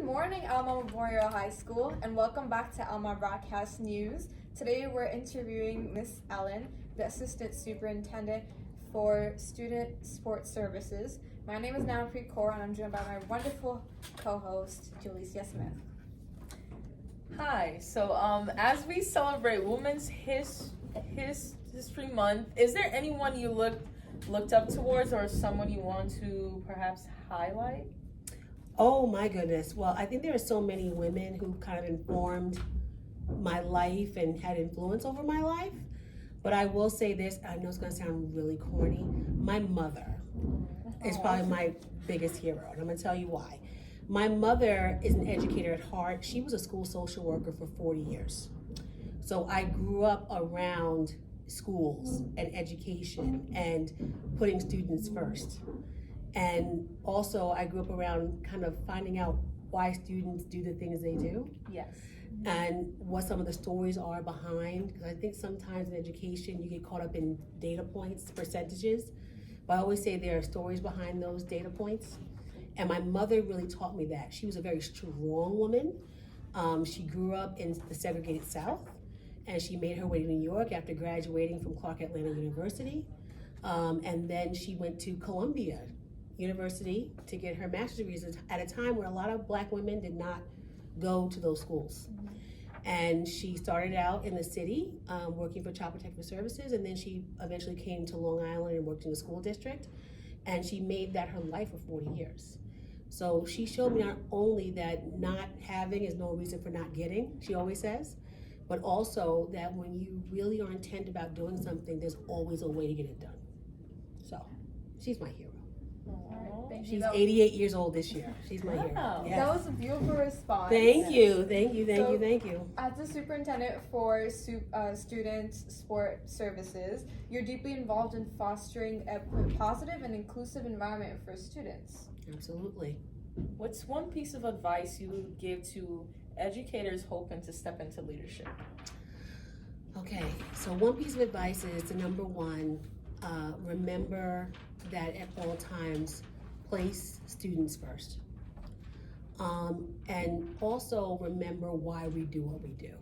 morning, Alma Memorial High School, and welcome back to Alma Broadcast News. Today we're interviewing Miss Ellen, the Assistant Superintendent for Student Sports Services. My name is Nichole, and I'm joined by my wonderful co-host, Julicia Smith. Hi. So, as we celebrate Women's History Month, is there anyone you looked up towards, or someone you want to perhaps highlight? Oh my goodness. Well, I think there are so many women who kind of informed my life and had influence over my life. But I will say this, I know it's going to sound really corny. My mother is probably my biggest hero, and I'm going to tell you why. My mother is an educator at heart. She was a school social worker for 40 years. So I grew up around schools and education and putting students first. And also I grew up around kind of finding out why students do the things they do. Yes. And what some of the stories are behind. Because I think sometimes in education you get caught up in data points, percentages. But I always say there are stories behind those data points. And my mother really taught me that. She was a very strong woman. She grew up in the segregated South. And she made her way to New York after graduating from Clark Atlanta University. And then she went to Columbia University to get her master's degree at a time where a lot of Black women did not go to those schools. And she started out in the city working for Child Protective Services, and then she eventually came to Long Island and worked in the school district, and she made that her life for 40 years. So she showed me not only that not having is no reason for not getting, she always says, but also that when you really are intent about doing something, there's always a way to get it done. So she's my hero. She's 88 years old this year. She's my hero. Yes. That was a beautiful response. Thank you. As the superintendent for Student Sport Services, you're deeply involved in fostering a positive and inclusive environment for students. Absolutely. What's one piece of advice you would give to educators hoping to step into leadership? Okay, so one piece of advice is to number one, remember that at all times, place students first. And also remember why we do what we do.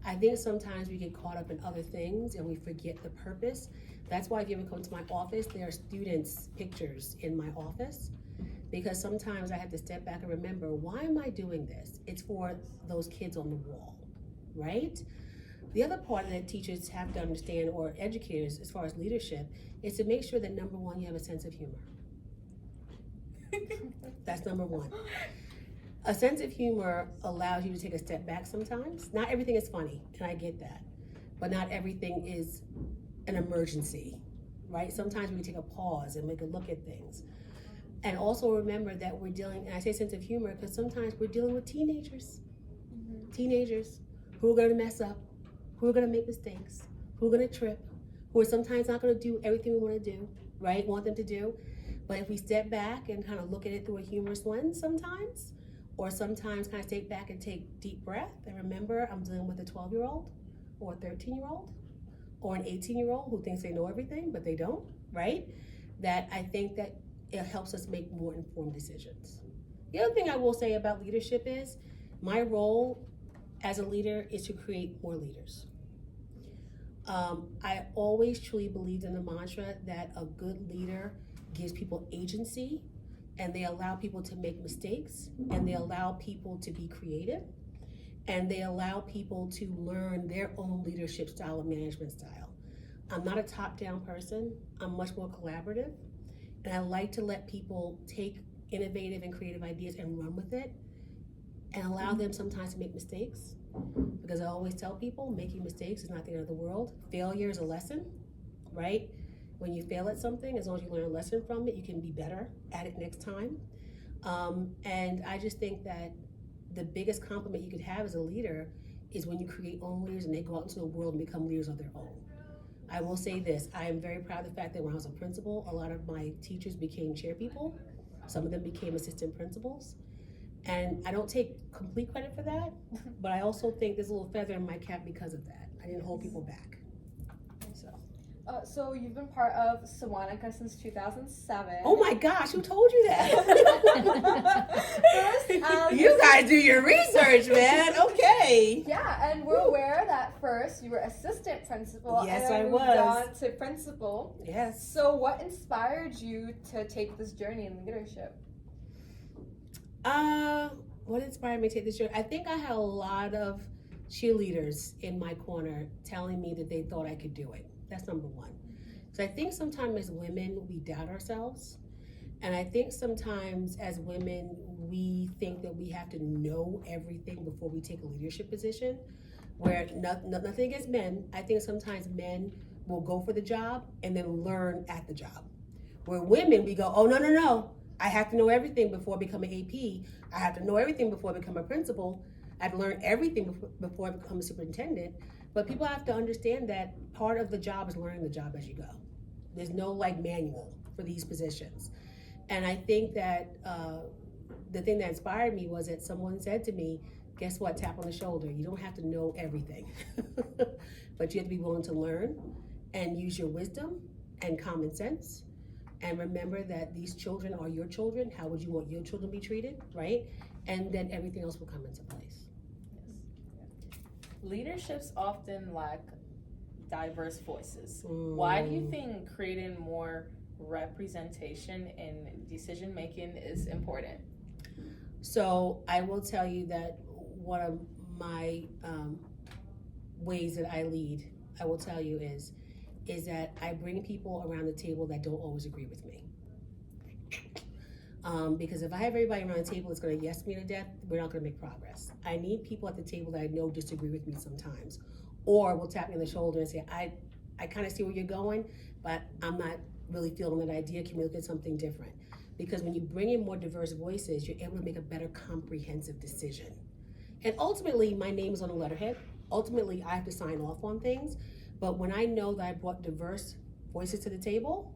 I think sometimes we get caught up in other things and we forget the purpose. That's why if you ever come to my office, there are students' pictures in my office, because sometimes I have to step back and remember, why am I doing this? It's for those kids on the wall, right? The other part that teachers have to understand, or educators as far as leadership, is to make sure that number one, you have a sense of humor. That's number one. A sense of humor allows you to take a step back sometimes. Not everything is funny, and I get that. But not everything is an emergency, right? Sometimes we take a pause and make a look at things. And also remember that we're dealing, and I say sense of humor because sometimes we're dealing with teenagers. Teenagers who are gonna mess up, who are gonna make mistakes, who are gonna trip, who are sometimes not gonna do everything we wanna do, right? Want them to do. But if we step back and kind of look at it through a humorous lens sometimes, or sometimes kind of step back and take deep breath and remember I'm dealing with a 12-year-old or a 13-year-old or an 18-year-old who thinks they know everything, but they don't, right? That I think that it helps us make more informed decisions. The other thing I will say about leadership is my role as a leader is to create more leaders. I always truly believed in the mantra that a good leader gives people agency, and they allow people to make mistakes, and they allow people to be creative, and they allow people to learn their own leadership style and management style. I'm not a top-down person. I'm much more collaborative, and I like to let people take innovative and creative ideas and run with it, and allow them sometimes to make mistakes, because I always tell people making mistakes is not the end of the world. Failure is a lesson, right? When you fail at something, as long as you learn a lesson from it, you can be better at it next time. And I just think that the biggest compliment you could have as a leader is when you create own leaders and they go out into the world and become leaders of their own. I will say this, I am very proud of the fact that when I was a principal, a lot of my teachers became chair people. Some of them became assistant principals. And I don't take complete credit for that, but I also think there's a little feather in my cap because of that. I didn't hold people back. So. So you've been part of Sewanaka since 2007. Oh my gosh, who told you that? First, You guys do your research, man. Okay. Yeah, and we're aware that first you were assistant principal. Yes, and then I moved was. on to principal. Yes. So what inspired you to take this journey in leadership? What inspired me to take this journey? I think I had a lot of cheerleaders in my corner telling me that they thought I could do it. That's number one. So I think sometimes as women, we doubt ourselves. And I think sometimes as women, we think that we have to know everything before we take a leadership position, where nothing against men. I think sometimes men will go for the job and then learn at the job. Where women, we go, oh, no. I have to know everything before I become an AP. I have to know everything before I become a principal. I have to learn everything before I become a superintendent. But people have to understand that part of the job is learning the job as you go. There's no manual for these positions. And I think that the thing that inspired me was that someone said to me, guess what, tap on the shoulder, you don't have to know everything, but you have to be willing to learn and use your wisdom and common sense. And remember that these children are your children. How would you want your children to be treated, right? And then everything else will come into place. Leaderships often lack diverse voices. Why do you think creating more representation in decision making is important? So I will tell you that one of my ways that I lead, I will tell you is that I bring people around the table that don't always agree with me. Because if I have everybody around the table that's going to yes me to death, we're not going to make progress. I need people at the table that I know disagree with me sometimes, or will tap me on the shoulder and say, I kind of see where you're going, but I'm not really feeling that idea. Can we look at something different? Because when you bring in more diverse voices, you're able to make a better comprehensive decision. And ultimately, my name is on the letterhead. Ultimately, I have to sign off on things. But when I know that I brought diverse voices to the table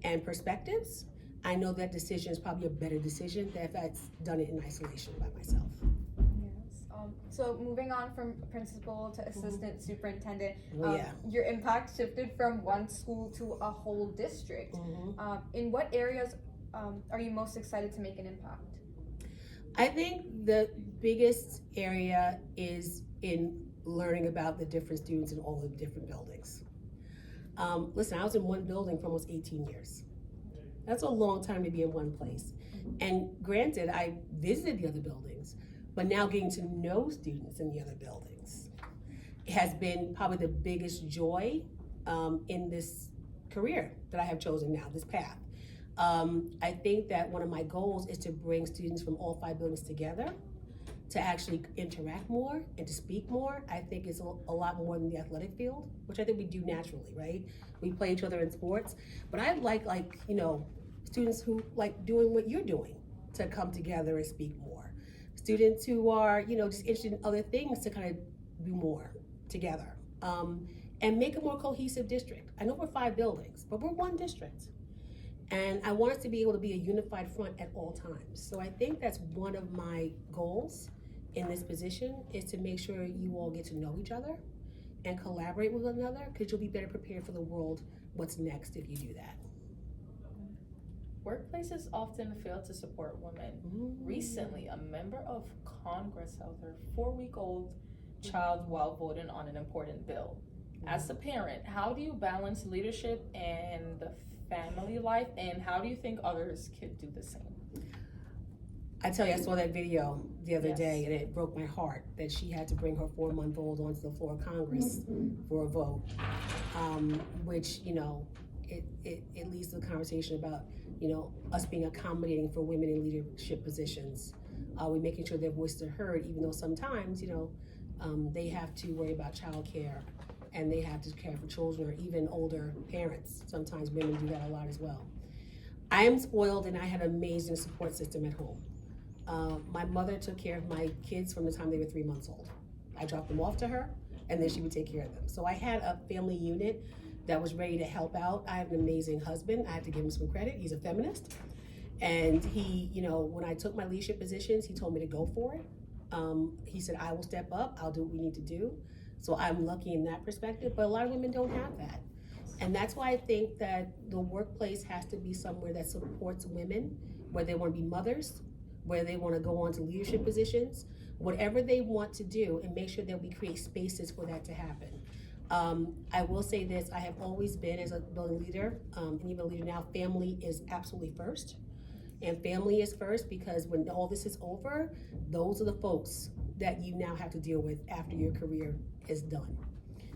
and perspectives, I know that decision is probably a better decision than if I'd done it in isolation by myself. Yes. So moving on from principal to assistant superintendent, Yeah. your impact shifted from one school to a whole district. In what areas are you most excited to make an impact? I think the biggest area is in learning about the different students in all the different buildings. Listen, I was in one building for almost 18 years. That's a long time to be in one place. And granted, I visited the other buildings, but now getting to know students in the other buildings has been probably the biggest joy in this career that I have chosen now, this path. I think that one of my goals is to bring students from all 5 buildings together to actually interact more and to speak more. I think it's a lot more than the athletic field, which I think we do naturally, right? We play each other in sports, but I like students who like doing what you're doing to come together and speak more. Students who are, just interested in other things to kind of do more together and make a more cohesive district. I know we're 5 buildings, but we're one district. And I want us to be able to be a unified front at all times. So I think that's one of my goals in this position, is to make sure you all get to know each other and collaborate with one another, because you'll be better prepared for the world, what's next if you do that. Workplaces often fail to support women. Recently, a member of Congress held her 4-week-old child while voting on an important bill. As a parent, how do you balance leadership and the family life, and how do you think others could do the same? I tell you, I saw that video the other day, and it broke my heart that she had to bring her 4-month-old onto the floor of Congress for a vote, which, it leads to the conversation about, us being accommodating for women in leadership positions. Are we making sure their voices are heard, even though sometimes, they have to worry about childcare and they have to care for children or even older parents. Sometimes women do that a lot as well. I am spoiled, and I had an amazing support system at home. My mother took care of my kids from the time they were 3 months old. I dropped them off to her, and then she would take care of them. So I had a family unit that was ready to help out. I have an amazing husband. I have to give him some credit. He's a feminist. And he, when I took my leadership positions, he told me to go for it. He said, I will step up. I'll do what we need to do. So I'm lucky in that perspective, but a lot of women don't have that. And that's why I think that the workplace has to be somewhere that supports women, whether they want to be mothers, whether they want to go on to leadership positions, whatever they want to do, and make sure that we create spaces for that to happen. I will say this, I have always been, as a building leader, and even a leader now, family is absolutely first. And family is first because when all this is over, those are the folks that you now have to deal with after your career is done.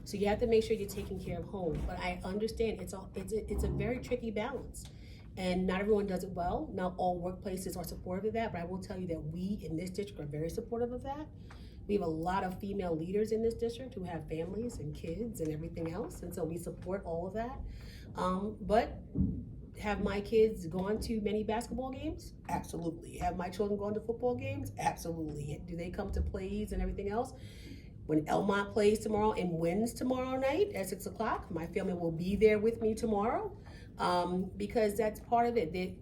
So you have to make sure you're taking care of home. But I understand it's a very tricky balance. And not everyone does it well. Not all workplaces are supportive of that, but I will tell you that we in this district are very supportive of that. We have a lot of female leaders in this district who have families and kids and everything else, and so we support all of that. But have my kids gone to many basketball games? Absolutely. Have my children gone to football games? Absolutely. Do they come to plays and everything else? When Elmont plays tomorrow and wins tomorrow night at 6 o'clock, my family will be there with me tomorrow, because that's part of it.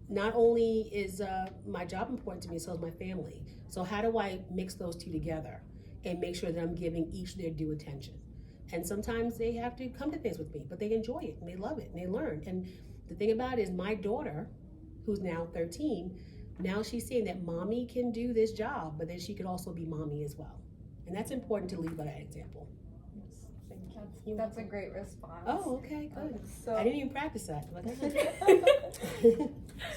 Not only is my job important to me, so is my family. So how do I mix those two together and make sure that I'm giving each their due attention? And sometimes they have to come to things with me, but they enjoy it and they love it and they learn. And the thing about it is my daughter, who's now 13, now she's seeing that mommy can do this job, but then she could also be mommy as well. And that's important to lead by that example. That's a great response. Oh, okay, good. So I didn't even practice that.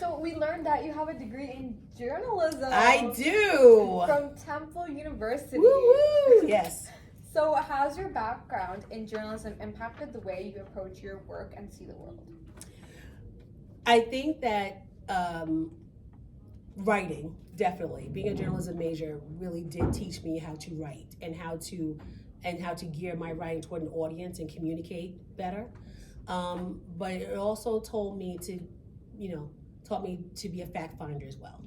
So we learned that you have a degree in journalism. I do. From Temple University. Woo-woo. Yes. So how's your background in journalism impacted the way you approach your work and see the world? I think that writing, definitely, being a journalism major really did teach me how to write and how to gear my writing toward an audience and communicate better. But it also taught me to be a fact finder as well.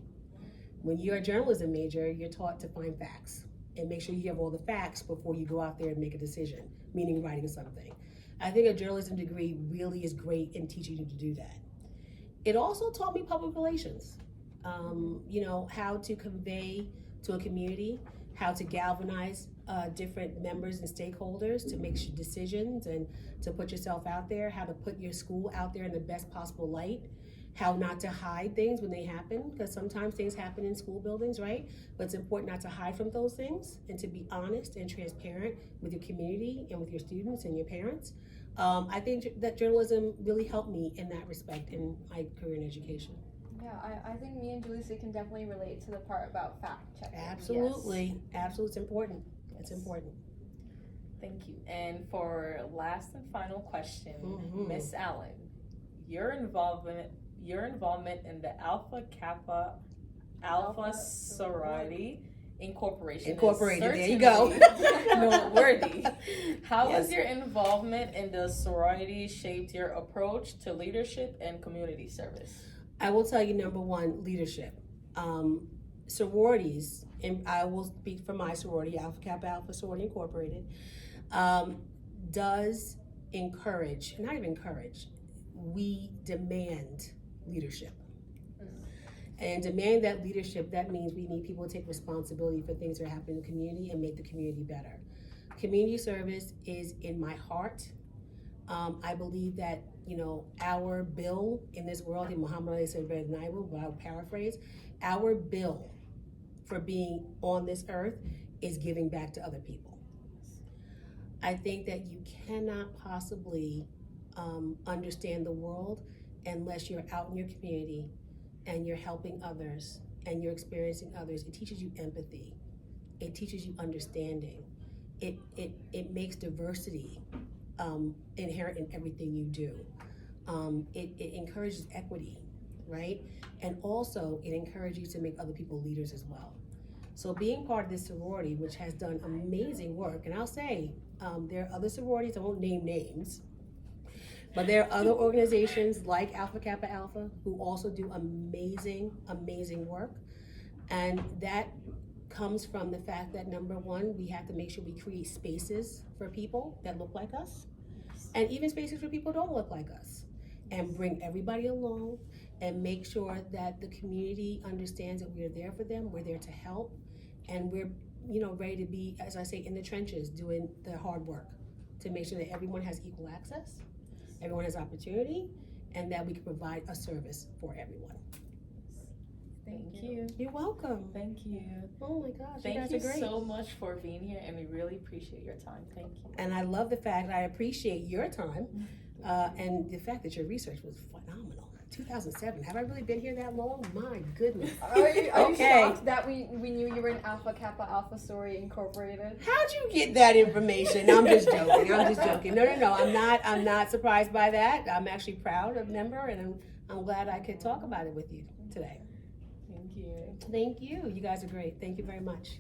When you're a journalism major, you're taught to find facts and make sure you have all the facts before you go out there and make a decision, meaning writing something. I think a journalism degree really is great in teaching you to do that. It also taught me public relations, how to convey to a community, how to galvanize different members and stakeholders to make decisions and to put yourself out there, how to put your school out there in the best possible light, how not to hide things when they happen, because sometimes things happen in school buildings, right? But it's important not to hide from those things and to be honest and transparent with your community and with your students and your parents. I think that journalism really helped me in that respect in my career in education. Yeah, I think me and Julissa can definitely relate to the part about fact checking. Absolutely. Yes. Absolutely, it's important. It's important. Thank you. And for last and final question, Miss Allen, your involvement in the Alpha sorority incorporated, there you go. Noteworthy. How Yes. has your involvement in the sorority shaped your approach to leadership and community service? I will tell you, number one, leadership. Sororities, and I will speak for my sorority, Alpha Kappa Alpha Sorority Incorporated, does encourage, not even encourage, we demand leadership. And demand that leadership, that means we need people to take responsibility for things that are happening in the community and make the community better. Community service is in my heart. I believe that, our bill in this world, and Muhammad Ali said better than I will, but I'll paraphrase, our bill for being on this earth is giving back to other people. I think that you cannot possibly understand the world unless you're out in your community and you're helping others and you're experiencing others. It teaches you empathy. It teaches you understanding. It makes diversity inherent in everything you do. It encourages equity, right? And also it encourages you to make other people leaders as well. So being part of this sorority, which has done amazing work, and I'll say there are other sororities, I won't name names, but there are other organizations like Alpha Kappa Alpha who also do amazing, amazing work. And that comes from the fact that, number one, we have to make sure we create spaces for people that look like us, and even spaces for people who don't look like us, and bring everybody along and make sure that the community understands that we're there for them, we're there to help, and we're ready to be, as I say, in the trenches doing the hard work to make sure that everyone has equal access. everyone has opportunity, and that we can provide a service for everyone. Thank you. You're welcome. Thank you. Oh my gosh, Thank guys you are great. so much for being here, and we really appreciate your time. Thank you. And I love the fact I appreciate your time, and the fact that your research was phenomenal. 2007. Have I really been here that long? My goodness. Are you Okay. shocked that we knew you were in Alpha Kappa Alpha Story Incorporated? How'd you get that information? No, I'm just joking. No. I'm not surprised by that. I'm actually proud of member, and I'm glad I could talk about it with you today. Thank you. Thank you. You guys are great. Thank you very much.